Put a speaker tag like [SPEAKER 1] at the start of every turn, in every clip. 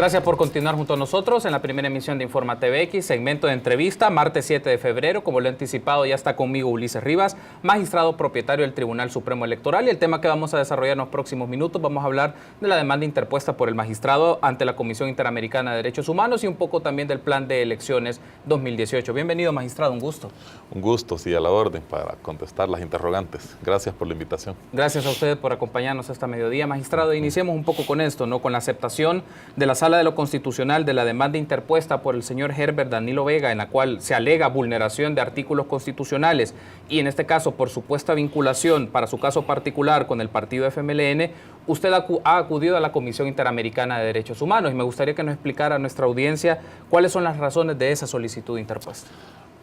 [SPEAKER 1] Gracias por continuar junto a nosotros en la primera emisión de Informa TVX, segmento de entrevista, martes 7 de febrero. Como lo he anticipado, ya está conmigo Ulises Rivas, magistrado propietario del Tribunal Supremo Electoral. Y el tema que vamos a desarrollar en los próximos minutos, vamos a hablar de la demanda interpuesta por el magistrado ante la Comisión Interamericana de Derechos Humanos y un poco también del plan de elecciones 2018. Bienvenido, magistrado, un gusto.
[SPEAKER 2] Un gusto, sí, a la orden para contestar las interrogantes. Gracias por la invitación.
[SPEAKER 1] Gracias a ustedes por acompañarnos esta mediodía, magistrado. Iniciemos un poco con esto, ¿no? Con la aceptación de la Sala de lo Constitucional de la demanda interpuesta por el señor Herbert Danilo Vega, en la cual se alega vulneración de artículos constitucionales y en este caso por supuesta vinculación para su caso particular con el partido FMLN. Usted ha acudido a la Comisión Interamericana de Derechos Humanos y me gustaría que nos explicara a nuestra audiencia cuáles son las razones de esa solicitud interpuesta.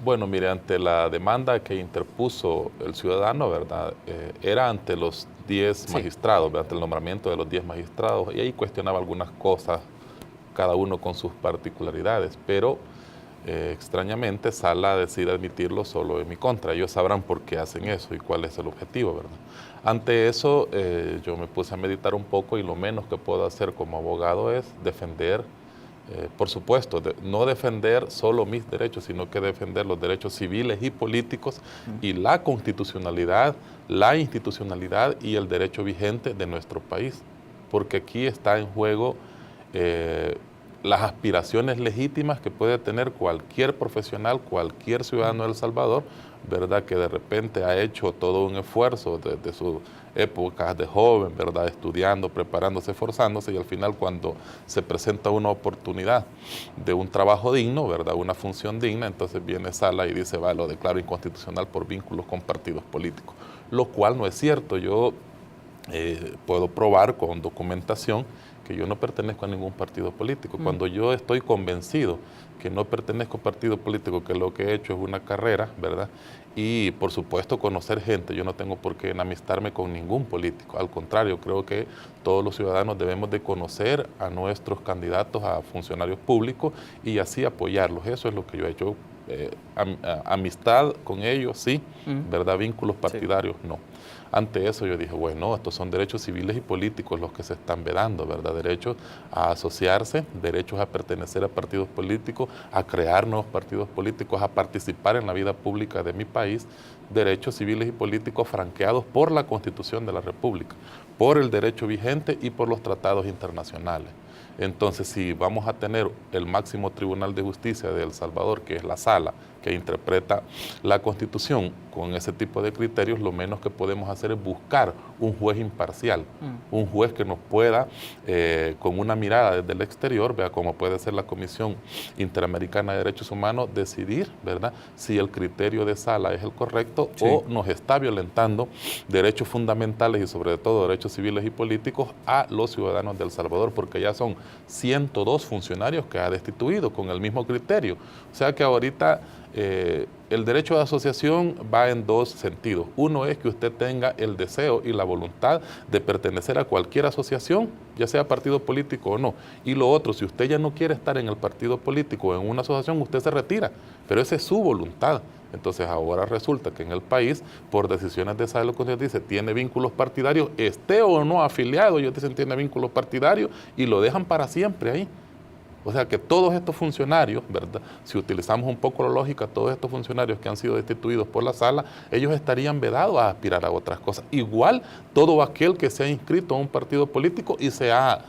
[SPEAKER 2] Bueno, mire, ante la demanda que interpuso el ciudadano, ¿verdad? Era ante los 10 magistrados, ante el nombramiento de los 10 magistrados, y ahí cuestionaba algunas cosas, cada uno con sus particularidades, pero extrañamente Sala decide admitirlo solo en mi contra. Ellos sabrán por qué hacen eso y cuál es el objetivo, ¿verdad? Ante eso, yo me puse a meditar un poco y lo menos que puedo hacer como abogado es defender, por supuesto, no defender solo mis derechos, sino que defender los derechos civiles y políticos y la constitucionalidad, la institucionalidad y el derecho vigente de nuestro país, porque aquí está en juego las aspiraciones legítimas que puede tener cualquier profesional, cualquier ciudadano de El Salvador, ¿verdad? Que de repente ha hecho todo un esfuerzo desde sus épocas de joven, ¿verdad? Estudiando, preparándose, esforzándose, y al final cuando se presenta una oportunidad de un trabajo digno, ¿verdad? Una función digna, entonces viene Sala y dice, va, lo declaro inconstitucional por vínculos con partidos políticos, lo cual no es cierto. Yo puedo probar con documentación que yo no pertenezco a ningún partido político. Cuando yo estoy convencido que no pertenezco a partido político, que lo que he hecho es una carrera, ¿verdad? Y por supuesto conocer gente, yo no tengo por qué enamistarme con ningún político. Al contrario, creo que todos los ciudadanos debemos de conocer a nuestros candidatos a funcionarios públicos y así apoyarlos. Eso es lo que yo he hecho. Amistad con ellos, sí, ¿verdad? Vínculos partidarios, no. Ante eso yo dije, bueno, estos son derechos civiles y políticos los que se están vedando, ¿verdad? Derechos a asociarse, derechos a pertenecer a partidos políticos, a crear nuevos partidos políticos, a participar en la vida pública de mi país, derechos civiles y políticos franqueados por la Constitución de la República, por el derecho vigente y por los tratados internacionales. Entonces, si vamos a tener el máximo Tribunal de Justicia de El Salvador, que es la Sala, que interpreta la Constitución con ese tipo de criterios, lo menos que podemos hacer es buscar un juez imparcial, un juez que nos pueda, con una mirada desde el exterior, vea como puede ser la Comisión Interamericana de Derechos Humanos, decidir, ¿verdad?, si el criterio de Sala es el correcto o nos está violentando derechos fundamentales y sobre todo derechos civiles y políticos a los ciudadanos de El Salvador, porque ya son 102 funcionarios que ha destituido con el mismo criterio. O sea que ahorita el derecho de asociación va en dos sentidos. Uno es que usted tenga el deseo y la voluntad de pertenecer a cualquier asociación, ya sea partido político o no. Y lo otro, si usted ya no quiere estar en el partido político o en una asociación, usted se retira, pero esa es su voluntad. Entonces ahora resulta que en el país, por decisiones de Sala, dice, tiene vínculos partidarios, esté o no afiliado, ellos dicen tiene vínculos partidarios y lo dejan para siempre ahí. O sea que todos estos funcionarios, ¿verdad? Si utilizamos un poco la lógica, todos estos funcionarios que han sido destituidos por la Sala, ellos estarían vedados a aspirar a otras cosas. Igual todo aquel que se ha inscrito a un partido político y se ha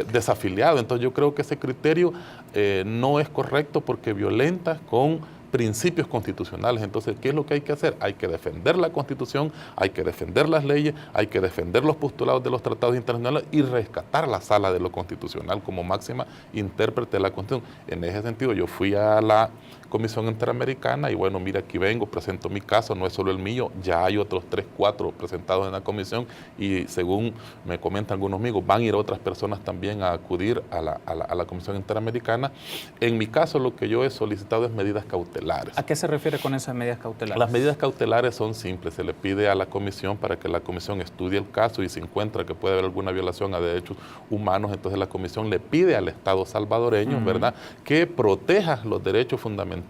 [SPEAKER 2] desafiliado. Entonces yo creo que ese criterio no es correcto porque violenta con principios constitucionales. Entonces, ¿qué es lo que hay que hacer? Hay que defender la Constitución, hay que defender las leyes, hay que defender los postulados de los tratados internacionales y rescatar la Sala de lo Constitucional como máxima intérprete de la Constitución. En ese sentido, yo fui a la Comisión Interamericana y bueno, mira, aquí vengo, presento mi caso, no es solo el mío, ya hay otros 3, 4 presentados en la comisión y según me comentan algunos amigos, van a ir otras personas también a acudir a la Comisión Interamericana. En mi caso, lo que yo he solicitado es medidas cautelares.
[SPEAKER 1] ¿A qué se refiere con esas medidas cautelares?
[SPEAKER 2] Las medidas cautelares son simples, se le pide a la comisión para que la comisión estudie el caso y se encuentra que puede haber alguna violación a derechos humanos, entonces la comisión le pide al Estado salvadoreño, ¿verdad?, que proteja los derechos fundamentales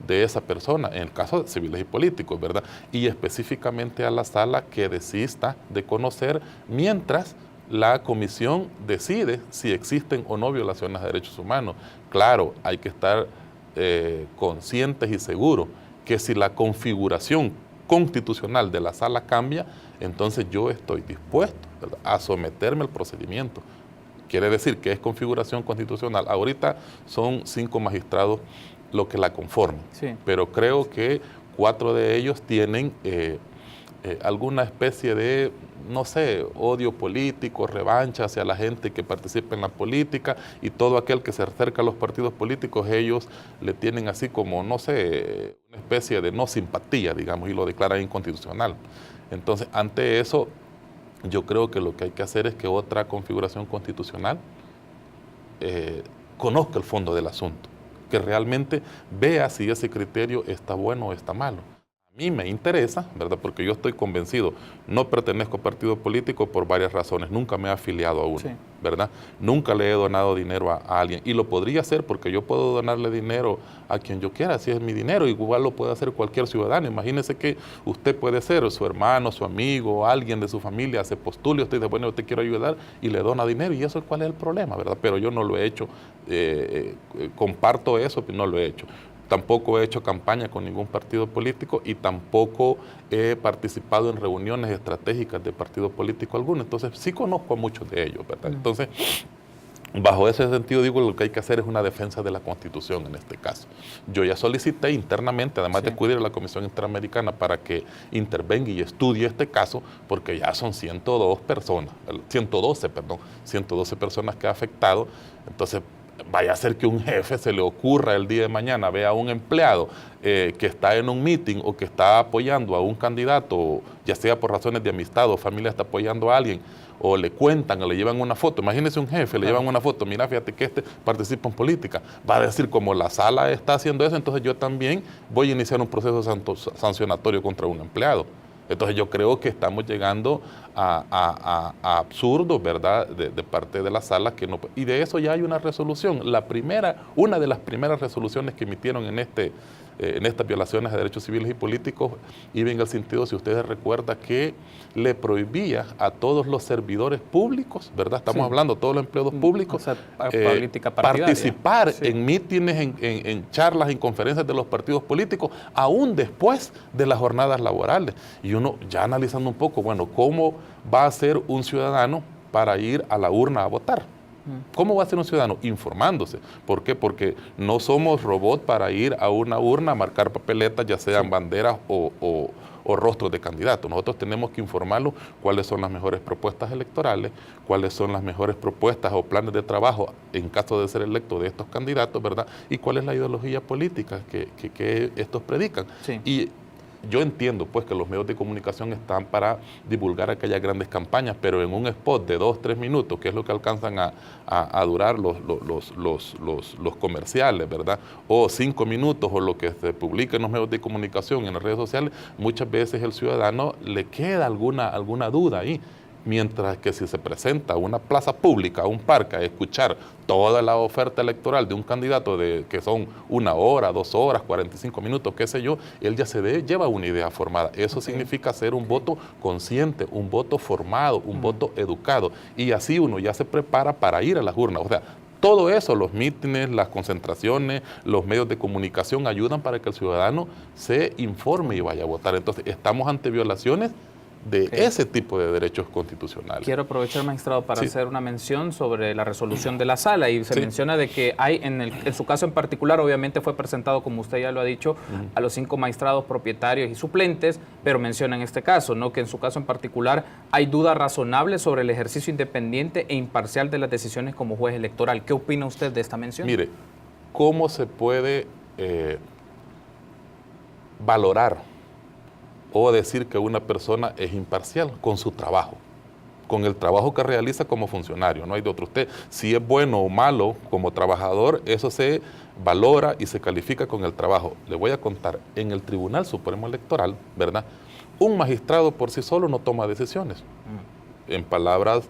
[SPEAKER 2] de esa persona, en el caso de civiles y políticos, ¿verdad? Y específicamente a la Sala que desista de conocer mientras la comisión decide si existen o no violaciones de derechos humanos. Claro, hay que estar conscientes y seguros que si la configuración constitucional de la sala cambia, entonces yo estoy dispuesto, ¿verdad?, a someterme al procedimiento. Quiere decir que es configuración constitucional. Ahorita son 5 magistrados los que la conforman, sí, pero creo que 4 de ellos tienen alguna especie de, no sé, odio político, revancha hacia la gente que participa en la política, y todo aquel que se acerca a los partidos políticos, ellos le tienen así como, no sé, una especie de no simpatía, digamos, y lo declaran inconstitucional. Entonces, ante eso, yo creo que lo que hay que hacer es que otra configuración constitucional conozca el fondo del asunto, que realmente vea si ese criterio está bueno o está malo. A mí me interesa, ¿verdad?, porque yo estoy convencido, no pertenezco a partido político por varias razones, nunca me he afiliado a uno, sí, ¿verdad? Nunca le he donado dinero a alguien, y lo podría hacer porque yo puedo donarle dinero a quien yo quiera, si es mi dinero, igual lo puede hacer cualquier ciudadano. Imagínese que usted puede ser su hermano, su amigo, alguien de su familia, se postula, usted dice, bueno, yo te quiero ayudar, y le dona dinero, y eso, ¿cuál es el problema, verdad? Pero yo no lo he hecho, comparto eso, pero no lo he hecho. Tampoco he hecho campaña con ningún partido político y tampoco he participado en reuniones estratégicas de partido político alguno. Entonces, sí conozco a muchos de ellos, ¿verdad? Entonces, bajo ese sentido, digo, lo que hay que hacer es una defensa de la Constitución en este caso. Yo ya solicité internamente, además de acudir a la Comisión Interamericana para que intervenga y estudie este caso, porque ya son 112 personas que ha afectado. Entonces, vaya a ser que un jefe se le ocurra el día de mañana, vea a un empleado que está en un meeting o que está apoyando a un candidato, ya sea por razones de amistad o familia está apoyando a alguien, o le cuentan o le llevan una foto. Imagínese un jefe, le llevan una foto, mira, fíjate que este participa en política. Va a decir, como la sala está haciendo eso, entonces yo también voy a iniciar un proceso sancionatorio contra un empleado. Entonces yo creo que estamos llegando a absurdos, ¿verdad?, de parte de la sala, que no, y de eso ya hay una resolución. Una de las primeras resoluciones que emitieron en estas violaciones de derechos civiles y políticos iba en el sentido, si ustedes recuerdan, que le prohibía a todos los servidores públicos, ¿verdad?, estamos hablando de todos los empleados públicos, o sea, participar en mítines, en charlas, en conferencias de los partidos políticos, aún después de las jornadas laborales. Y uno ya analizando un poco, bueno, ¿cómo va a ser un ciudadano para ir a la urna a votar? ¿Cómo va a ser un ciudadano? Informándose. ¿Por qué? Porque no somos robots para ir a una urna a marcar papeletas, ya sean banderas o rostros de candidatos. Nosotros tenemos que informarlos cuáles son las mejores propuestas electorales, cuáles son las mejores propuestas o planes de trabajo en caso de ser electo de estos candidatos, ¿verdad? Y cuál es la ideología política que estos predican. Sí. Y yo entiendo, pues, que los medios de comunicación están para divulgar aquellas grandes campañas, pero en un spot de 2-3 minutos, que es lo que alcanzan a durar los comerciales, ¿verdad?, o 5 minutos, o lo que se publica en los medios de comunicación, en las redes sociales, muchas veces el ciudadano le queda alguna duda ahí. Mientras que si se presenta a una plaza pública, a un parque, a escuchar toda la oferta electoral de un candidato que son 1 hora, 2 horas, 45 minutos, qué sé yo, él ya lleva una idea formada. Eso significa hacer un voto consciente, un voto formado, un voto educado. Y así uno ya se prepara para ir a las urnas. O sea, todo eso, los mítines, las concentraciones, los medios de comunicación ayudan para que el ciudadano se informe y vaya a votar. Entonces, estamos ante violaciones de ese tipo de derechos constitucionales.
[SPEAKER 1] Quiero aprovechar, magistrado, para hacer una mención sobre la resolución de la sala, y se menciona de que hay, en su caso en particular, obviamente fue presentado, como usted ya lo ha dicho, a los 5 magistrados propietarios y suplentes, pero menciona en este caso, ¿no?, que en su caso en particular hay duda razonable sobre el ejercicio independiente e imparcial de las decisiones como juez electoral. ¿Qué opina usted de esta mención?
[SPEAKER 2] Mire, ¿cómo se puede valorar o decir que una persona es imparcial? Con su trabajo, con el trabajo que realiza como funcionario, no hay de otro. Usted, si es bueno o malo como trabajador, eso se valora y se califica con el trabajo. Le voy a contar, en el Tribunal Supremo Electoral, ¿verdad?, un magistrado por sí solo no toma decisiones. En palabras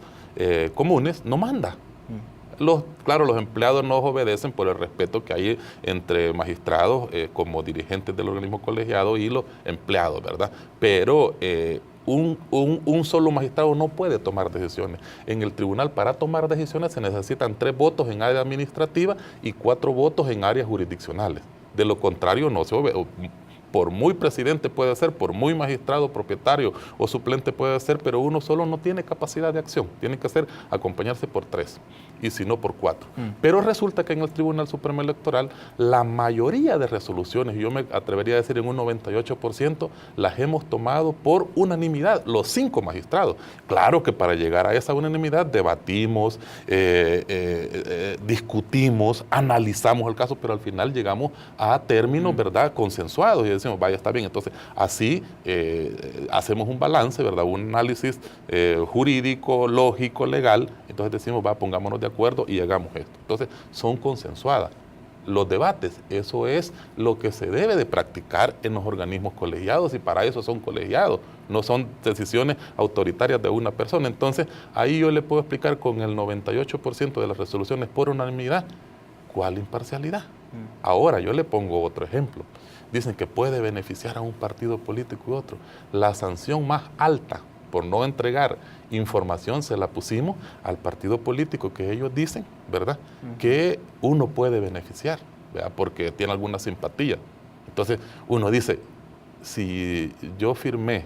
[SPEAKER 2] comunes, no manda. Claro, los empleados no obedecen por el respeto que hay entre magistrados como dirigentes del organismo colegiado y los empleados, ¿verdad? Pero un solo magistrado no puede tomar decisiones. En el tribunal, para tomar decisiones, se necesitan 3 votos en área administrativa y 4 votos en áreas jurisdiccionales. De lo contrario, no se obedece. Por muy presidente puede ser, por muy magistrado, propietario o suplente puede ser, pero uno solo no tiene capacidad de acción. Tiene que acompañarse por 3, y si no por 4. Pero resulta que en el Tribunal Supremo Electoral, la mayoría de resoluciones, yo me atrevería a decir en un 98%, las hemos tomado por unanimidad, los 5 magistrados. Claro que para llegar a esa unanimidad debatimos, discutimos, analizamos el caso, pero al final llegamos a términos, ¿verdad?, consensuados, y decimos, vaya, está bien. Entonces, así hacemos un balance, ¿verdad?, un análisis jurídico, lógico, legal. Entonces decimos, pongámonos de acuerdo y hagamos esto. Entonces, son consensuadas. Los debates, eso es lo que se debe de practicar en los organismos colegiados, y para eso son colegiados, no son decisiones autoritarias de una persona. Entonces, ahí yo le puedo explicar con el 98% de las resoluciones por unanimidad, ¿cuál imparcialidad? Ahora, yo le pongo otro ejemplo. Dicen que puede beneficiar a un partido político y otro. La sanción más alta por no entregar información se la pusimos al partido político que ellos dicen, ¿verdad?, que uno puede beneficiar, ¿verdad?, porque tiene alguna simpatía. Entonces, uno dice, si yo firmé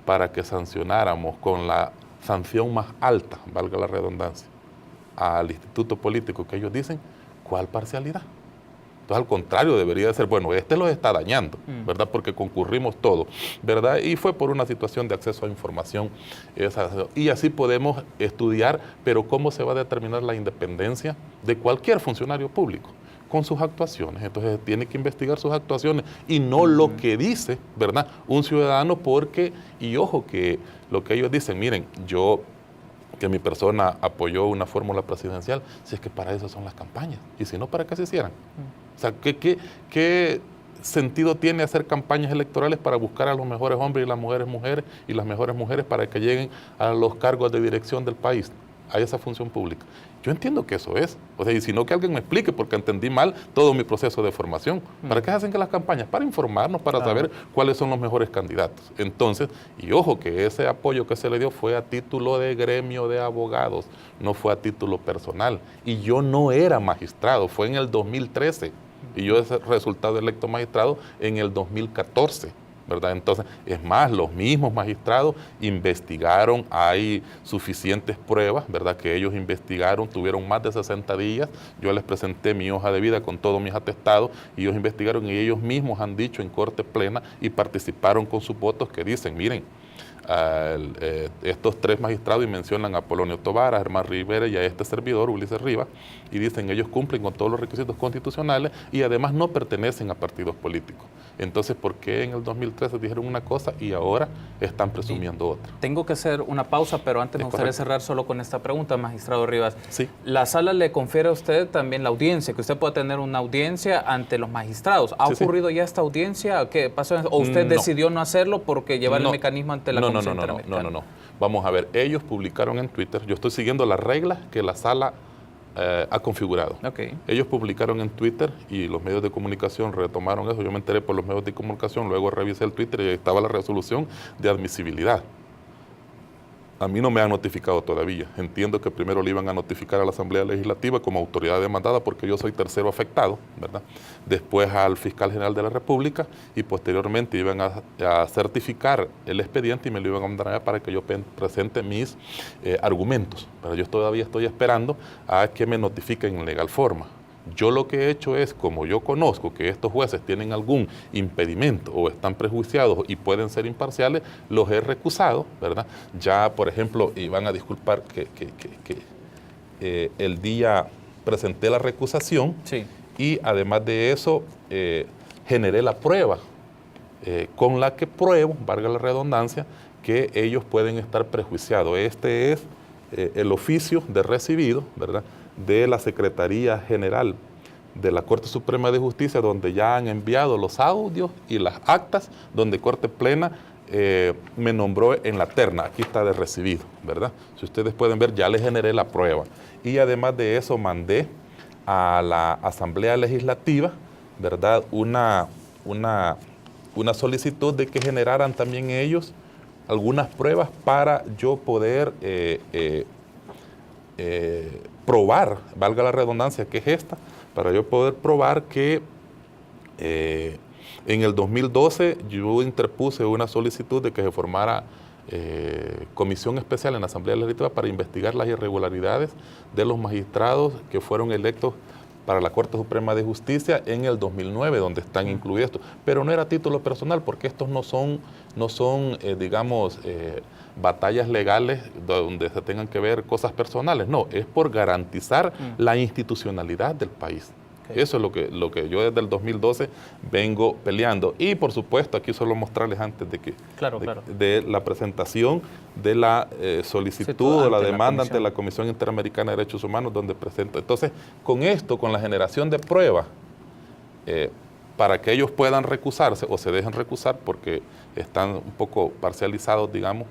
[SPEAKER 2] para que sancionáramos con la sanción más alta, valga la redundancia, al instituto político que ellos dicen, ¿cuál parcialidad? Entonces, al contrario, debería de ser, bueno, este los está dañando, ¿verdad?, porque concurrimos todos, ¿verdad? Y fue por una situación de acceso a información. Y así podemos estudiar, pero ¿cómo se va a determinar la independencia de cualquier funcionario público? Con sus actuaciones. Entonces, tiene que investigar sus actuaciones y no lo que dice, ¿verdad?, un ciudadano, porque, y ojo, que lo que ellos dicen, miren, que mi persona apoyó una fórmula presidencial, si es que para eso son las campañas, y si no, ¿para qué se hicieran? O sea, ¿qué sentido tiene hacer campañas electorales para buscar a los mejores hombres y las mejores mujeres para que lleguen a los cargos de dirección del país, a esa función pública? Yo entiendo que eso es, o sea, y si no, que alguien me explique, porque entendí mal todo mi proceso de formación. ¿Para qué se hacen que las campañas? Para informarnos, para saber cuáles son los mejores candidatos. Entonces, y ojo, que ese apoyo que se le dio fue a título de gremio de abogados, no fue a título personal. Y yo no era magistrado, fue en el 2013, y yo he resultado electo magistrado en el 2014. ¿Verdad? Entonces, es más, los mismos magistrados investigaron, hay suficientes pruebas, ¿verdad?, que ellos investigaron, tuvieron más de 60 días, yo les presenté mi hoja de vida con todos mis atestados, y ellos investigaron, y ellos mismos han dicho en corte plena y participaron con sus votos, que dicen, miren, estos 3 magistrados, y mencionan a Polonio Tovar, a Germán Rivera y a este servidor, Ulises Rivas, y dicen, ellos cumplen con todos los requisitos constitucionales y además no pertenecen a partidos políticos. Entonces, ¿por qué en el 2013 dijeron una cosa y ahora están presumiendo otra?
[SPEAKER 1] Tengo que hacer una pausa, pero antes me gustaría cerrar solo con esta pregunta, magistrado Rivas.
[SPEAKER 2] Sí.
[SPEAKER 1] La sala le confiere a usted también la audiencia, que usted pueda tener una audiencia ante los magistrados. ¿Ha ocurrido ya esta audiencia? ¿Qué pasó? ¿O usted decidió no hacerlo porque llevar el mecanismo ante la Comisión Interamericana?
[SPEAKER 2] No. Vamos a ver, ellos publicaron en Twitter, yo estoy siguiendo las reglas que la sala ha configurado. Ellos publicaron en Twitter y los medios de comunicación retomaron eso. Yo me enteré por los medios de comunicación, luego revisé el Twitter y ahí estaba la resolución de admisibilidad. A mí no me han notificado todavía. Entiendo que primero le iban a notificar a la Asamblea Legislativa como autoridad demandada, porque yo soy tercero afectado, ¿verdad? Después al Fiscal General de la República, y posteriormente iban a certificar el expediente y me lo iban a mandar allá para que yo presente mis argumentos. Pero yo todavía estoy esperando a que me notifiquen en legal forma. Yo lo que he hecho es, como yo conozco que estos jueces tienen algún impedimento o están prejuiciados y pueden ser imparciales, los he recusado, ¿verdad? Ya, por ejemplo, y van a disculpar que el día presenté la recusación, y además de eso generé la prueba con la que pruebo, valga la redundancia, que ellos pueden estar prejuiciados. Este es el oficio de recibido, ¿verdad?, de la Secretaría General de la Corte Suprema de Justicia, donde ya han enviado los audios y las actas, donde Corte Plena me nombró en la terna. Aquí está de recibido, ¿verdad? Si ustedes pueden ver, ya les generé la prueba. Y además de eso, mandé a la Asamblea Legislativa, ¿verdad?, una solicitud de que generaran también ellos algunas pruebas para yo poder probar, valga la redundancia, que es esta, para yo poder probar que en el 2012 yo interpuse una solicitud de que se formara comisión especial en la Asamblea Legislativa para investigar las irregularidades de los magistrados que fueron electos para la Corte Suprema de Justicia en el 2009, donde están incluidos estos. Pero no era a título personal, porque estos no son digamos, batallas legales donde se tengan que ver cosas personales. No, es por garantizar la institucionalidad del país. Eso es lo que yo desde el 2012 vengo peleando. Y por supuesto, aquí solo mostrarles antes de que de la presentación de la solicitud o la demanda ante la Comisión Interamericana de Derechos Humanos, donde presento. Entonces, con esto, con la generación de pruebas, para que ellos puedan recusarse o se dejen recusar porque están un poco parcializados, digamos,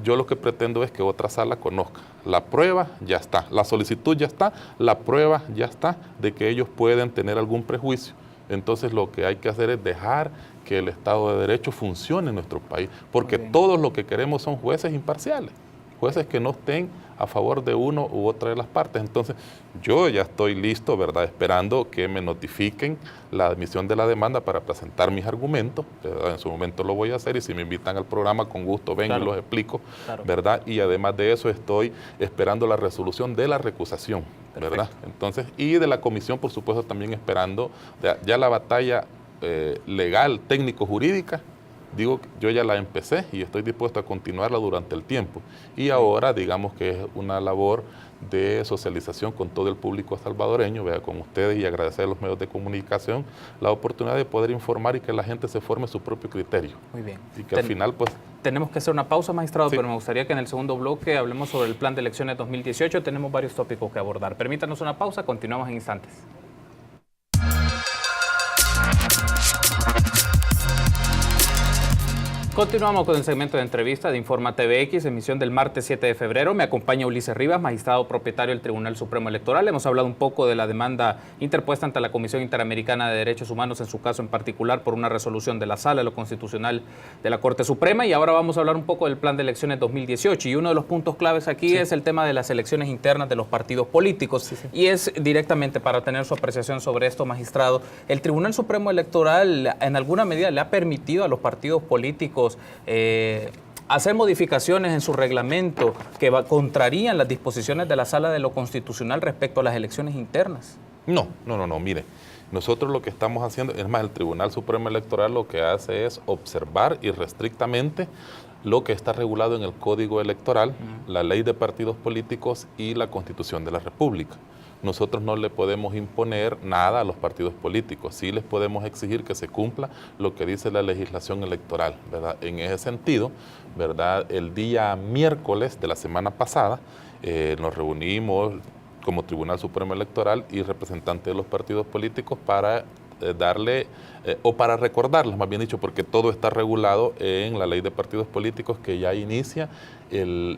[SPEAKER 2] yo lo que pretendo es que otra sala conozca. La prueba ya está, la solicitud ya está, la prueba ya está de que ellos pueden tener algún prejuicio. Entonces lo que hay que hacer es dejar que el Estado de Derecho funcione en nuestro país, porque todos lo que queremos son jueces imparciales, jueces que no estén a favor de uno u otra de las partes. Entonces, yo ya estoy listo, ¿verdad?, esperando que me notifiquen la admisión de la demanda para presentar mis argumentos, ¿verdad? En su momento lo voy a hacer y si me invitan al programa, con gusto vengo y los explico, ¿verdad? Y además de eso estoy esperando la resolución de la recusación, ¿verdad? Entonces, y de la comisión, por supuesto, también esperando ya la batalla legal, técnico-jurídica. Digo, yo ya la empecé y estoy dispuesto a continuarla durante el tiempo. Y ahora, digamos que es una labor de socialización con todo el público salvadoreño, vea, con ustedes, y agradecer a los medios de comunicación la oportunidad de poder informar y que la gente se forme su propio criterio.
[SPEAKER 1] Muy bien.
[SPEAKER 2] Y que al final, pues...
[SPEAKER 1] Tenemos que hacer una pausa, magistrado, pero me gustaría que en el segundo bloque hablemos sobre el plan de elecciones 2018. Tenemos varios tópicos que abordar. Permítanos una pausa, continuamos en instantes. Continuamos con el segmento de entrevista de Informa TVX, emisión del martes 7 de febrero. Me acompaña Ulises Rivas, magistrado propietario del Tribunal Supremo Electoral. Hemos hablado un poco de la demanda interpuesta ante la Comisión Interamericana de Derechos Humanos, en su caso en particular, por una resolución de la Sala de lo Constitucional de la Corte Suprema. Y ahora vamos a hablar un poco del plan de elecciones 2018. Y uno de los puntos claves aquí es el tema de las elecciones internas de los partidos políticos. Y es directamente para tener su apreciación sobre esto, magistrado. ¿El Tribunal Supremo Electoral en alguna medida le ha permitido a los partidos políticos hacer modificaciones en su reglamento que contrarían las disposiciones de la Sala de lo Constitucional respecto a las elecciones internas? No,
[SPEAKER 2] mire, nosotros lo que estamos haciendo, es más, el Tribunal Supremo Electoral lo que hace es observar irrestrictamente lo que está regulado en el Código Electoral, la Ley de Partidos Políticos y la Constitución de la República. Nosotros no le podemos imponer nada a los partidos políticos, sí les podemos exigir que se cumpla lo que dice la legislación electoral, ¿verdad? En ese sentido, ¿verdad?, el día miércoles de la semana pasada nos reunimos como Tribunal Supremo Electoral y representantes de los partidos políticos para darle, o para recordarles, más bien dicho, porque todo está regulado en la Ley de Partidos Políticos, que ya inicia,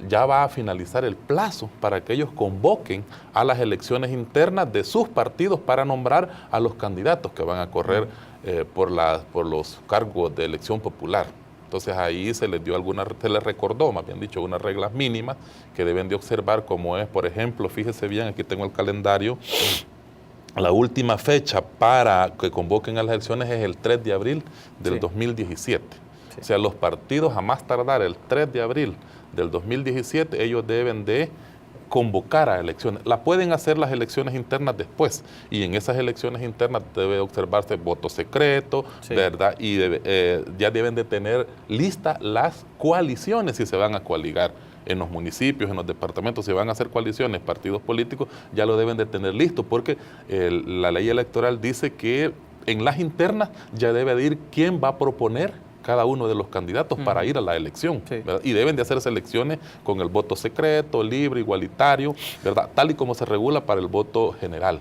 [SPEAKER 2] ya va a finalizar el plazo para que ellos convoquen a las elecciones internas de sus partidos para nombrar a los candidatos que van a correr por los cargos de elección popular. Entonces ahí se les recordó, más bien dicho, unas reglas mínimas que deben de observar, como es, por ejemplo, fíjese bien, aquí tengo el calendario. La última fecha para que convoquen a las elecciones es el 3 de abril del 2017. O sea, los partidos a más tardar el 3 de abril del 2017, ellos deben de convocar a elecciones. La pueden hacer las elecciones internas después, y en esas elecciones internas debe observarse voto secreto, ¿verdad? Y ya deben de tener listas las coaliciones si se van a coaligar. En los municipios, en los departamentos, si van a hacer coaliciones, partidos políticos, ya lo deben de tener listo, porque la ley electoral dice que en las internas ya debe de ir quién va a proponer cada uno de los candidatos para ir a la elección, ¿verdad? Y deben de hacerse elecciones con el voto secreto, libre, igualitario, ¿verdad?, tal y como se regula para el voto general.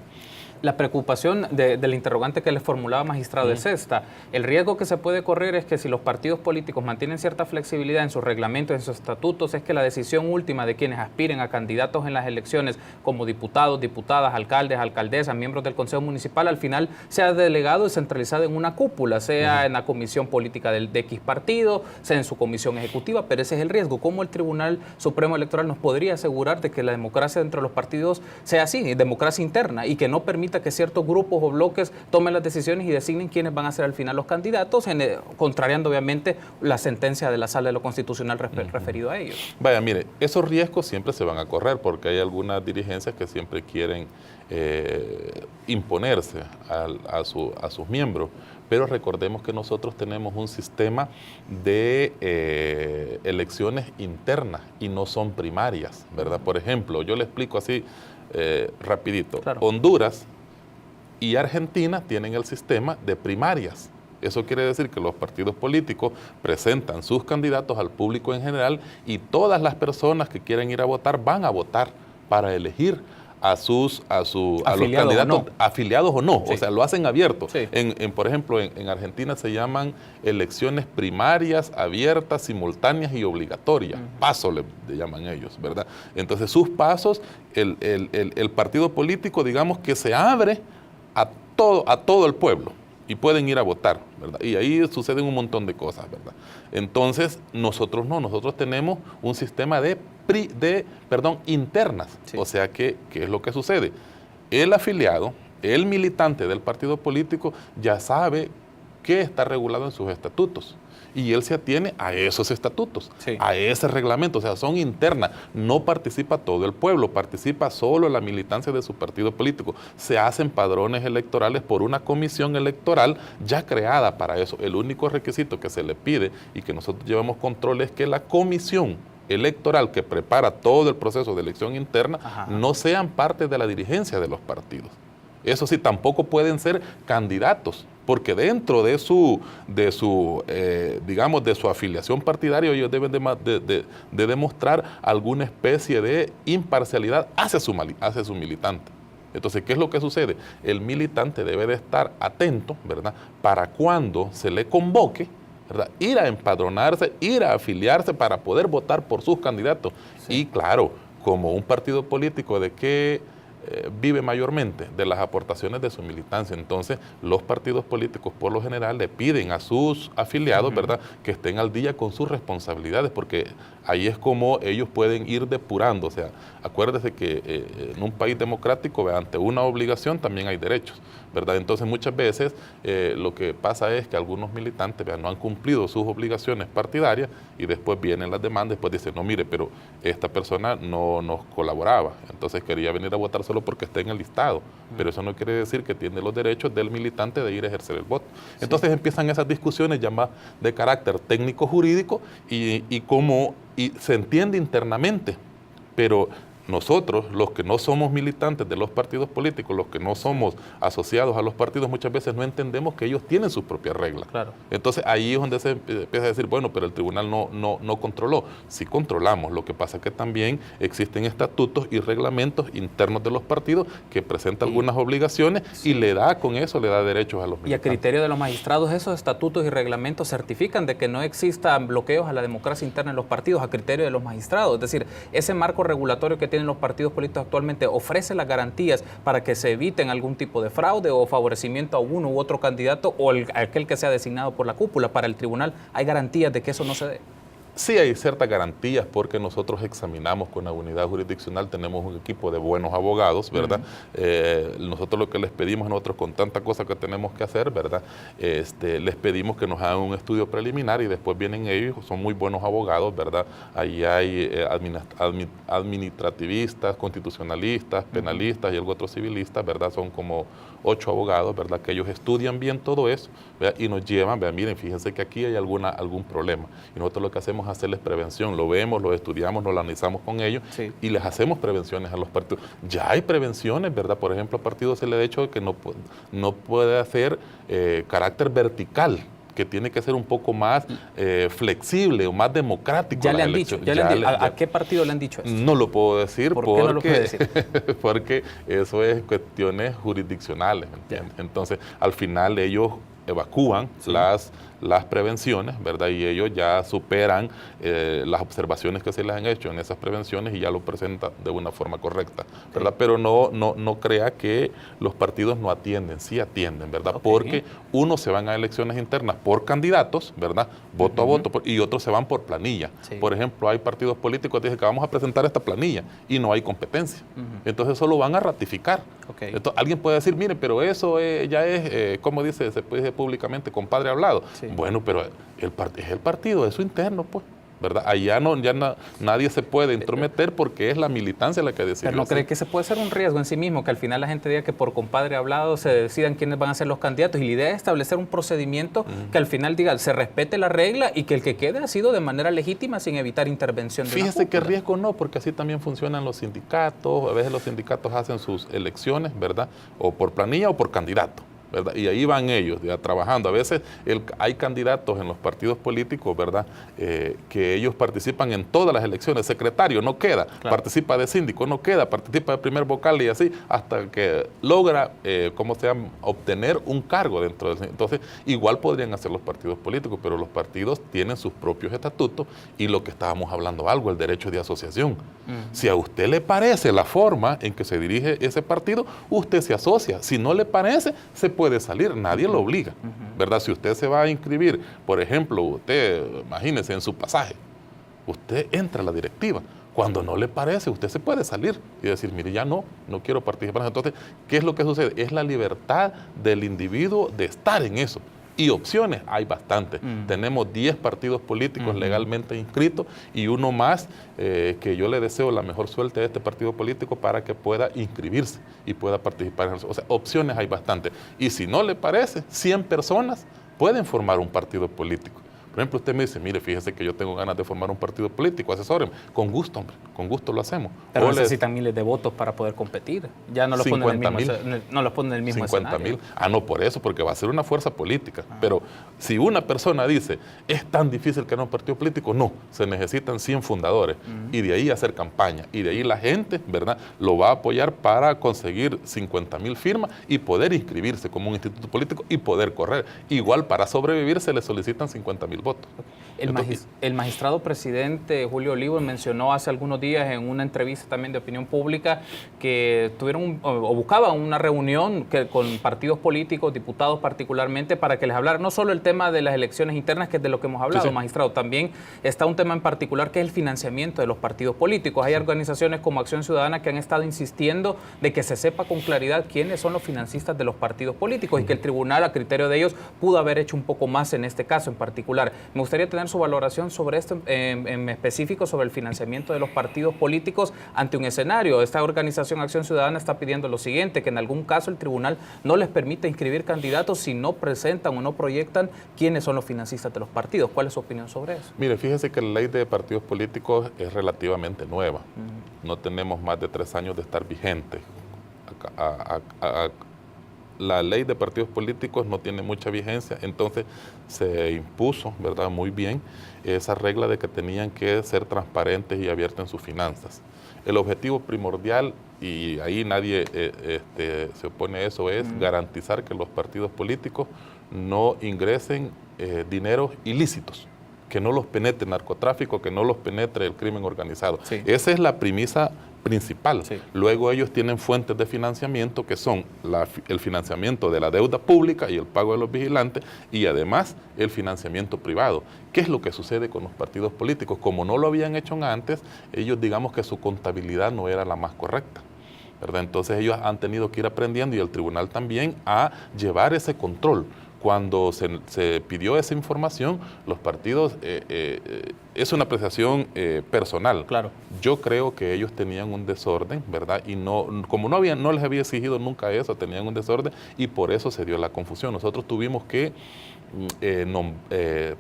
[SPEAKER 1] La preocupación del interrogante que le formulaba, magistrado, es esta. El riesgo que se puede correr es que si los partidos políticos mantienen cierta flexibilidad en sus reglamentos, en sus estatutos, es que la decisión última de quienes aspiren a candidatos en las elecciones como diputados, diputadas, alcaldes, alcaldesas, miembros del Consejo Municipal, al final sea delegado y centralizado en una cúpula, sea en la comisión política de X partido, sea en su comisión ejecutiva, pero ese es el riesgo. ¿Cómo el Tribunal Supremo Electoral nos podría asegurar de que la democracia dentro de los partidos sea así, democracia interna, y que no permita que ciertos grupos o bloques tomen las decisiones y designen quiénes van a ser al final los candidatos, contrariando obviamente la sentencia de la Sala de lo Constitucional referido a ellos?
[SPEAKER 2] Vaya, mire, esos riesgos siempre se van a correr porque hay algunas dirigencias que siempre quieren imponerse a sus miembros, pero recordemos que nosotros tenemos un sistema de elecciones internas y no son primarias, ¿verdad? Por ejemplo, yo le explico así rapidito. Claro. Honduras y Argentina tienen el sistema de primarias. Eso quiere decir que los partidos políticos presentan sus candidatos al público en general y todas las personas que quieren ir a votar van a votar para elegir a los candidatos afiliados o no, sí. O sea, lo hacen abierto. Sí. Por ejemplo, en Argentina se llaman elecciones primarias, abiertas, simultáneas y obligatorias. Paso le llaman ellos, ¿verdad? Entonces, sus pasos, el partido político, digamos que se abre a todo el pueblo y pueden ir a votar, ¿verdad? Y ahí suceden un montón de cosas, ¿verdad? Entonces, nosotros no, nosotros tenemos un sistema internas. Sí. O sea, ¿qué es lo que sucede? El afiliado, el militante del partido político ya sabe qué está regulado en sus estatutos. Y él se atiene a esos estatutos, sí, a ese reglamento, o sea, son internas. No participa todo el pueblo, participa solo la militancia de su partido político. Se hacen padrones electorales por una comisión electoral ya creada para eso. El único requisito que se le pide y que nosotros llevamos control es que la comisión electoral que prepara todo el proceso de elección interna no sean parte de la dirigencia de los partidos. Eso sí, tampoco pueden ser candidatos, porque dentro de su afiliación partidaria ellos deben de demostrar alguna especie de imparcialidad hacia su militante. Entonces, ¿qué es lo que sucede? El militante debe de estar atento, ¿verdad?, para cuando se le convoque, ¿verdad?, ir a empadronarse, ir a afiliarse para poder votar por sus candidatos. Sí. Y claro, como un partido político de que vive mayormente de las aportaciones de su militancia. Entonces, los partidos políticos por lo general le piden a sus afiliados, ¿verdad?, que estén al día con sus responsabilidades, porque ahí es como ellos pueden ir depurando. O sea, acuérdese que en un país democrático, ante una obligación también hay derechos, ¿verdad? Entonces, muchas veces lo que pasa es que algunos militantes no han cumplido sus obligaciones partidarias y después vienen las demandas, después dicen, no, mire, pero esta persona no nos colaboraba, entonces quería venir a votar solo porque está en el listado, pero eso no quiere decir que tiene los derechos del militante de ir a ejercer el voto. Entonces empiezan esas discusiones ya más de carácter técnico-jurídico y se entiende internamente, pero nosotros, los que no somos militantes de los partidos políticos, los que no somos asociados a los partidos, muchas veces no entendemos que ellos tienen sus propias reglas. Claro. Entonces ahí es donde se empieza a decir, bueno, pero el tribunal no controló. Sí controlamos, lo que pasa es que también existen estatutos y reglamentos internos de los partidos que presentan algunas obligaciones y con eso le da derechos a los militantes.
[SPEAKER 1] Y a criterio de los magistrados, esos estatutos y reglamentos certifican de que no existan bloqueos a la democracia interna en los partidos a criterio de los magistrados. Es decir, ese marco regulatorio que tienen los partidos políticos actualmente ofrece las garantías para que se eviten algún tipo de fraude o favorecimiento a uno u otro candidato o aquel que sea designado por la cúpula. Para el tribunal, ¿hay garantías de que eso no se dé?
[SPEAKER 2] Sí hay ciertas garantías porque nosotros examinamos con la unidad jurisdiccional, tenemos un equipo de buenos abogados, ¿verdad? Nosotros lo que les pedimos nosotros con tanta cosa que tenemos que hacer, ¿verdad? Les pedimos que nos hagan un estudio preliminar y después vienen ellos, son muy buenos abogados, ¿verdad? Ahí hay administrativistas, constitucionalistas, penalistas y algo otros civilistas, ¿verdad? Son como 8 abogados, ¿verdad? Que ellos estudian bien todo eso, ¿verdad? Y nos llevan, ¿verdad? Miren, fíjense que aquí hay algún problema y nosotros lo que hacemos hacerles prevención, lo vemos, lo estudiamos, lo analizamos con ellos y les hacemos prevenciones a los partidos. Ya hay prevenciones, ¿verdad? Por ejemplo, a partidos se le ha dicho que no puede hacer carácter vertical que tiene que ser un poco más flexible o más democrático.
[SPEAKER 1] Ya le han dicho, ¿a qué partido le han dicho eso?
[SPEAKER 2] No lo puedo decir
[SPEAKER 1] ¿Por qué no lo puede decir?
[SPEAKER 2] porque eso es cuestiones jurisdiccionales, ¿me entiendes? Entonces, al final ellos evacúan las prevenciones, ¿verdad? Y ellos ya superan las observaciones que se les han hecho en esas prevenciones y ya lo presentan de una forma correcta, ¿verdad? Pero no crea que los partidos no atienden, sí atienden, ¿verdad? Porque unos se van a elecciones internas por candidatos, ¿verdad? Voto a voto, y otros se van por planilla. Por ejemplo, hay partidos políticos que dicen que vamos a presentar esta planilla y no hay competencia. Entonces eso lo van a ratificar. Entonces, alguien puede decir, mire, pero eso ya es, como dice, se puede decir públicamente, compadre hablado. Bueno, pero es el partido, es su interno, pues, ¿verdad? Allá nadie se puede intrometer porque es la militancia la que decide.
[SPEAKER 1] ¿Pero no cree que se puede ser un riesgo en sí mismo, que al final la gente diga que por compadre hablado se decidan quiénes van a ser los candidatos? Y la idea es establecer un procedimiento que al final diga, se respete la regla y que el que quede ha sido de manera legítima sin evitar intervención de
[SPEAKER 2] Fíjese que riesgo no, porque así también funcionan los sindicatos. A veces los sindicatos hacen sus elecciones, ¿verdad? O por planilla o por candidato, ¿verdad? Y ahí van ellos ya trabajando. A veces hay candidatos en los partidos políticos, ¿verdad? Que ellos participan en todas las elecciones. Secretario no queda, participa de síndico no queda, participa de primer vocal y así hasta que logra, obtener un cargo dentro del... Entonces, igual podrían hacer los partidos políticos, pero los partidos tienen sus propios estatutos y lo que estábamos hablando algo, el derecho de asociación. Si a usted le parece la forma en que se dirige ese partido, usted se asocia. Si no le parece, se puede salir, nadie lo obliga, ¿verdad? Si usted se va a inscribir, por ejemplo, usted, imagínese en su pasaje, usted entra a la directiva, cuando no le parece, usted se puede salir y decir, mire, ya no quiero participar. Entonces, ¿qué es lo que sucede? Es la libertad del individuo de estar en eso. Y opciones hay bastantes. Tenemos 10 partidos políticos legalmente inscritos y uno más que yo le deseo la mejor suerte a este partido político para que pueda inscribirse y pueda participar en eso. O sea, opciones hay bastantes. Y si no le parece, 100 personas pueden formar un partido político. Por ejemplo, usted me dice, mire, fíjese que yo tengo ganas de formar un partido político, asesórenme. Con gusto, hombre, con gusto lo hacemos.
[SPEAKER 1] Pero necesitan miles de votos para poder competir. Ya no los ponen en el mismo
[SPEAKER 2] 50,000. No por eso, porque va a ser una fuerza política. Pero si una persona dice, es tan difícil que no un partido político, no, se necesitan 100 fundadores. Y de ahí hacer campaña. Y de ahí la gente, ¿verdad?, lo va a apoyar para conseguir 50,000 firmas y poder inscribirse como un instituto político y poder correr. Igual para sobrevivir se le solicitan 50,000 votos.
[SPEAKER 1] El magistrado presidente Julio Olivos mencionó hace algunos días en una entrevista también de opinión pública que tuvieron o buscaban una reunión con partidos políticos, diputados particularmente, para que les hablara no solo el tema de las elecciones internas, que es de lo que hemos hablado, magistrado, también está un tema en particular que es el financiamiento de los partidos políticos. Hay organizaciones como Acción Ciudadana que han estado insistiendo de que se sepa con claridad quiénes son los financistas de los partidos políticos y que el tribunal, a criterio de ellos, pudo haber hecho un poco más en este caso en particular. Me gustaría tener su valoración sobre esto, en específico sobre el financiamiento de los partidos políticos ante un escenario. Esta organización Acción Ciudadana está pidiendo lo siguiente, que en algún caso el tribunal no les permita inscribir candidatos si no presentan o no proyectan quiénes son los financistas de los partidos. ¿Cuál es su opinión sobre eso?
[SPEAKER 2] Mire, fíjese que la ley de partidos políticos es relativamente nueva. No tenemos más de 3 años de estar vigente. La ley de partidos políticos no tiene mucha vigencia, entonces se impuso, ¿verdad?, muy bien esa regla de que tenían que ser transparentes y abiertos en sus finanzas. El objetivo primordial, y ahí nadie se opone a eso, es garantizar que los partidos políticos no ingresen dineros ilícitos, que no los penetre el narcotráfico, que no los penetre el crimen organizado. Esa es la premisa principal. Luego ellos tienen fuentes de financiamiento que son el financiamiento de la deuda pública y el pago de los vigilantes y además el financiamiento privado. ¿Qué es lo que sucede con los partidos políticos? Como no lo habían hecho antes, ellos digamos que su contabilidad no era la más correcta, ¿verdad? Entonces ellos han tenido que ir aprendiendo y el tribunal también a llevar ese control. Cuando se pidió esa información, los partidos, es una apreciación personal.
[SPEAKER 1] Claro.
[SPEAKER 2] Yo creo que ellos tenían un desorden, ¿verdad? Y como no les había exigido nunca eso, tenían un desorden y por eso se dio la confusión. Nosotros tuvimos que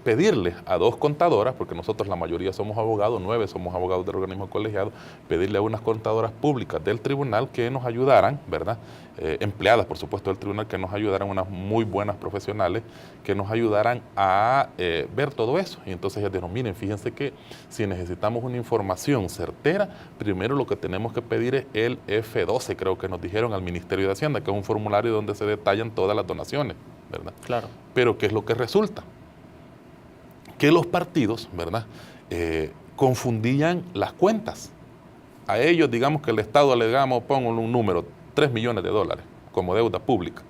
[SPEAKER 2] pedirle a 2 contadoras, porque nosotros la mayoría somos abogados, 9 somos abogados del organismo colegiado, pedirle a unas contadoras públicas del tribunal que nos ayudaran, ¿verdad? Empleadas, por supuesto, del tribunal, que nos ayudaran, unas muy buenas profesionales, que nos ayudaran a ver todo eso. Y entonces ellas dijeron, miren, fíjense que si necesitamos una información certera, primero lo que tenemos que pedir es el F12, creo que nos dijeron, al Ministerio de Hacienda, que es un formulario donde se detallan todas las donaciones, ¿verdad?
[SPEAKER 1] Claro.
[SPEAKER 2] Pero ¿qué es lo que resulta? Que los partidos, ¿verdad? Confundían las cuentas. A ellos, digamos que el Estado le digamos, pongo un número, 3 millones de dólares como deuda pública.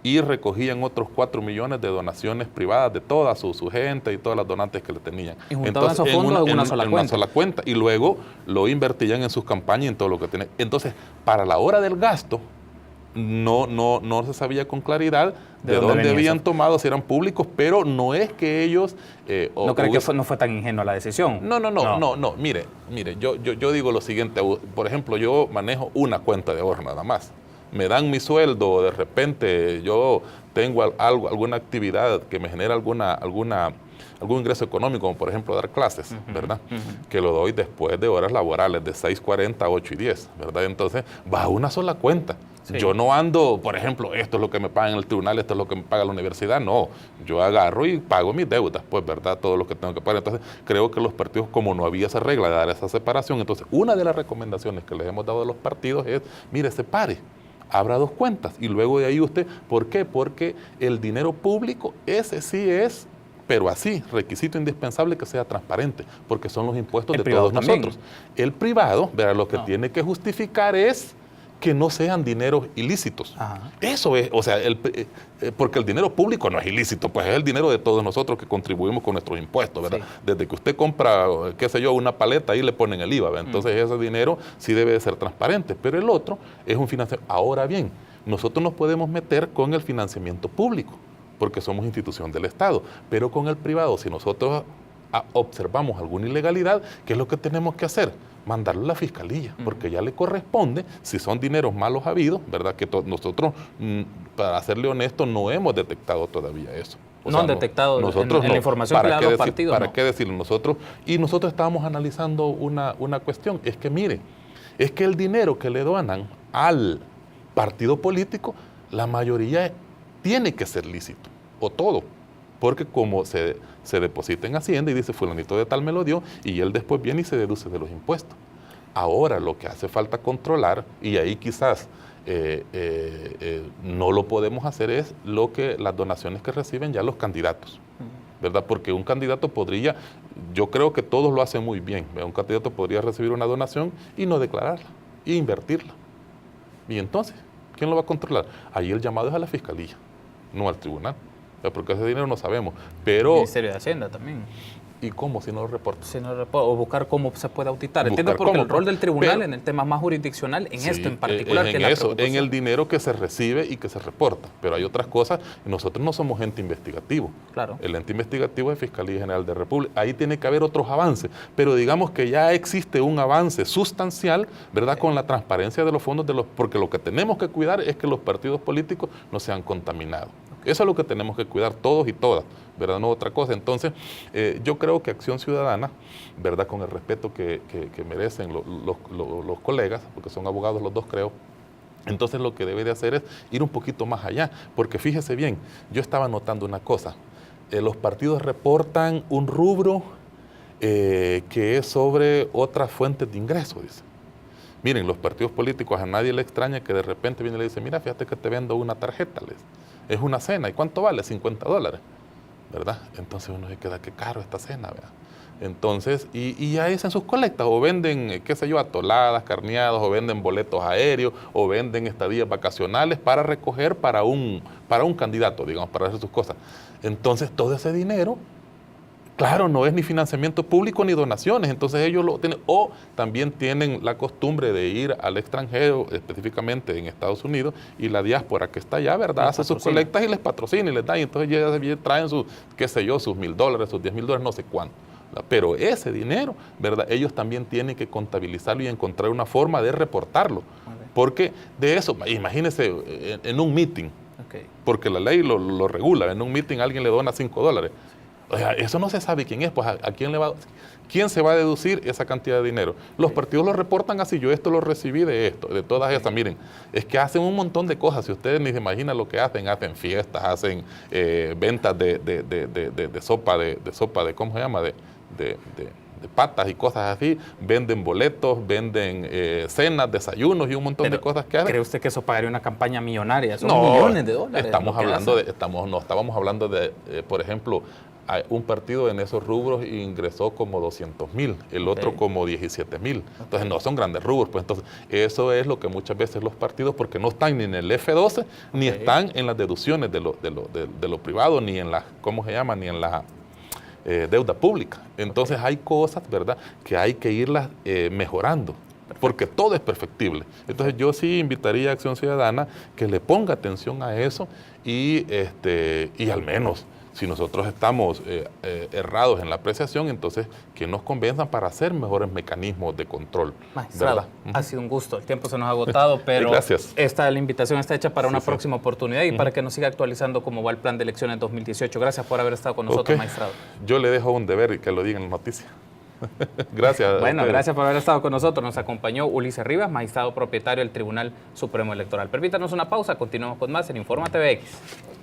[SPEAKER 2] Y recogían otros 4 millones de donaciones privadas de toda su gente y todas las donantes que le tenían.
[SPEAKER 1] Y juntaban esos fondos en una
[SPEAKER 2] sola cuenta. Y luego lo invertían en sus campañas y en todo lo que tenían. Entonces, para la hora del gasto, no se sabía con claridad de dónde habían tomado, si eran públicos, pero no es que ellos...
[SPEAKER 1] ¿No cree que no fue tan ingenua la decisión?
[SPEAKER 2] No. Mire, yo digo lo siguiente, por ejemplo, yo manejo una cuenta de ahorro nada más. Me dan mi sueldo, de repente yo tengo alguna actividad que me genera algún ingreso económico, como por ejemplo dar clases, ¿verdad? Que lo doy después de horas laborales, de 6:40 a 8:10, ¿verdad? Entonces, va a una sola cuenta. Sí. Yo no ando, por ejemplo, esto es lo que me pagan en el tribunal, esto es lo que me paga la universidad, no. Yo agarro y pago mis deudas, pues, ¿verdad? Todo lo que tengo que pagar. Entonces, creo que los partidos, como no había esa regla de dar esa separación, entonces, una de las recomendaciones que les hemos dado a los partidos es, mire, separe. Abra 2 cuentas y luego de ahí usted, ¿por qué? Porque el dinero público, ese sí es, pero así, requisito indispensable que sea transparente, porque son los impuestos de todos nosotros. El privado, verá, lo que tiene que justificar es que no sean dineros ilícitos. Ajá. Eso es, o sea, porque el dinero público no es ilícito, pues es el dinero de todos nosotros que contribuimos con nuestros impuestos, ¿verdad? Sí. Desde que usted compra, qué sé yo, una paleta, ahí le ponen el IVA, ¿verdad? Entonces ese dinero sí debe de ser transparente, pero el otro es un financiamiento. Ahora bien, nosotros nos podemos meter con el financiamiento público, porque somos institución del Estado, pero con el privado, si nosotros observamos alguna ilegalidad, ¿qué es lo que tenemos que hacer? Mandarlo a la fiscalía, porque ya le corresponde, si son dineros malos habidos, ¿verdad? Que nosotros, para serle honesto, no hemos detectado todavía eso.
[SPEAKER 1] No han detectado
[SPEAKER 2] nosotros
[SPEAKER 1] en la información que le dan los partidos.
[SPEAKER 2] ¿Para qué decirlo? Nosotros estábamos analizando una cuestión, es que mire, es que el dinero que le donan al partido político, la mayoría tiene que ser lícito, o todo. Porque como se deposita en Hacienda y dice fulanito de tal me lo dio, y él después viene y se deduce de los impuestos. Ahora lo que hace falta controlar, y ahí quizás no lo podemos hacer, es las donaciones que reciben ya los candidatos, ¿verdad? Porque un candidato podría, yo creo que todos lo hacen muy bien, ¿verdad? Un candidato podría recibir una donación y no declararla, e invertirla. Y entonces, ¿quién lo va a controlar? Ahí el llamado es a la fiscalía, no al tribunal. Porque ese dinero no sabemos, pero...
[SPEAKER 1] El Ministerio de Hacienda también.
[SPEAKER 2] ¿Y cómo si no lo reporta?
[SPEAKER 1] O buscar cómo se puede auditar. Entiendo porque el rol del tribunal en el tema más jurisdiccional, en esto en particular,
[SPEAKER 2] que es en el dinero que se recibe y que se reporta. Pero hay otras cosas, nosotros no somos ente investigativo.
[SPEAKER 1] Claro.
[SPEAKER 2] El ente investigativo es Fiscalía General de República. Ahí tiene que haber otros avances, pero digamos que ya existe un avance sustancial, ¿verdad? Con la transparencia de los fondos, porque lo que tenemos que cuidar es que los partidos políticos no sean contaminados. Eso es lo que tenemos que cuidar todos y todas, ¿verdad? No otra cosa. Entonces, yo creo que Acción Ciudadana, ¿verdad? Con el respeto que merecen los colegas, porque son abogados los dos, creo, entonces lo que debe de hacer es ir un poquito más allá, porque fíjese bien, yo estaba notando una cosa, los partidos reportan un rubro que es sobre otras fuentes de ingresos, dice. Miren, los partidos políticos, a nadie le extraña que de repente viene y le dice, mira, fíjate que te vendo una tarjeta, es una cena, ¿y cuánto vale? $50, ¿verdad? Entonces uno se queda, qué caro esta cena, ¿verdad? Entonces, y ya hacen sus colectas, o venden, qué sé yo, atoladas, carneados, o venden boletos aéreos, o venden estadías vacacionales para recoger para un candidato, digamos, para hacer sus cosas. Entonces, todo ese dinero, claro, no es ni financiamiento público ni donaciones, entonces ellos lo tienen, o también tienen la costumbre de ir al extranjero, específicamente en Estados Unidos, y la diáspora que está allá, ¿verdad? Hace sus colectas y les patrocina y les da, y entonces ya traen sus, qué sé yo, sus $1,000, sus $10,000, no sé cuánto. Pero ese dinero, ¿verdad? Ellos también tienen que contabilizarlo y encontrar una forma de reportarlo, porque de eso, imagínense, en un meeting,
[SPEAKER 1] Okay.
[SPEAKER 2] Porque la ley lo regula. En un meeting alguien le dona $5. O sea, eso no se sabe quién es, pues a quién le va, quién se va a deducir esa cantidad de dinero. Los partidos lo reportan así, yo esto lo recibí de esto, de todas esas. Miren, es que hacen un montón de cosas, si ustedes ni se imaginan lo que hacen fiestas, hacen ventas de sopa, ¿cómo se llama? De patas y cosas así, venden boletos, venden cenas, desayunos y un montón de cosas que hacen.
[SPEAKER 1] ¿Cree usted que eso pagaría una campaña millonaria? Son
[SPEAKER 2] no,
[SPEAKER 1] millones de dólares.
[SPEAKER 2] Estábamos hablando de, por ejemplo, un partido en esos rubros ingresó como 200,000, el otro como 17,000. Entonces no son grandes rubros. Pues entonces eso es lo que muchas veces los partidos, porque no están ni en el F12, ni están en las deducciones de lo privado, ni en la, ¿cómo se llama? Ni en la deuda pública. Entonces hay cosas, ¿verdad?, que hay que irlas mejorando, porque todo es perfectible. Entonces yo sí invitaría a Acción Ciudadana que le ponga atención a eso y al menos, si nosotros estamos errados en la apreciación, entonces que nos convenzan para hacer mejores mecanismos de control.
[SPEAKER 1] Magistrado, ha sido un gusto. El tiempo se nos ha agotado, pero
[SPEAKER 2] gracias.
[SPEAKER 1] La invitación está hecha para una próxima oportunidad y para que nos siga actualizando cómo va el plan de elecciones 2018. Gracias por haber estado con nosotros, magistrado.
[SPEAKER 2] Yo le dejo un deber y que lo diga en la noticia. Gracias.
[SPEAKER 1] Bueno, gracias por haber estado con nosotros. Nos acompañó Ulises Rivas, magistrado propietario del Tribunal Supremo Electoral. Permítanos una pausa, continuamos con más en Informa TVX.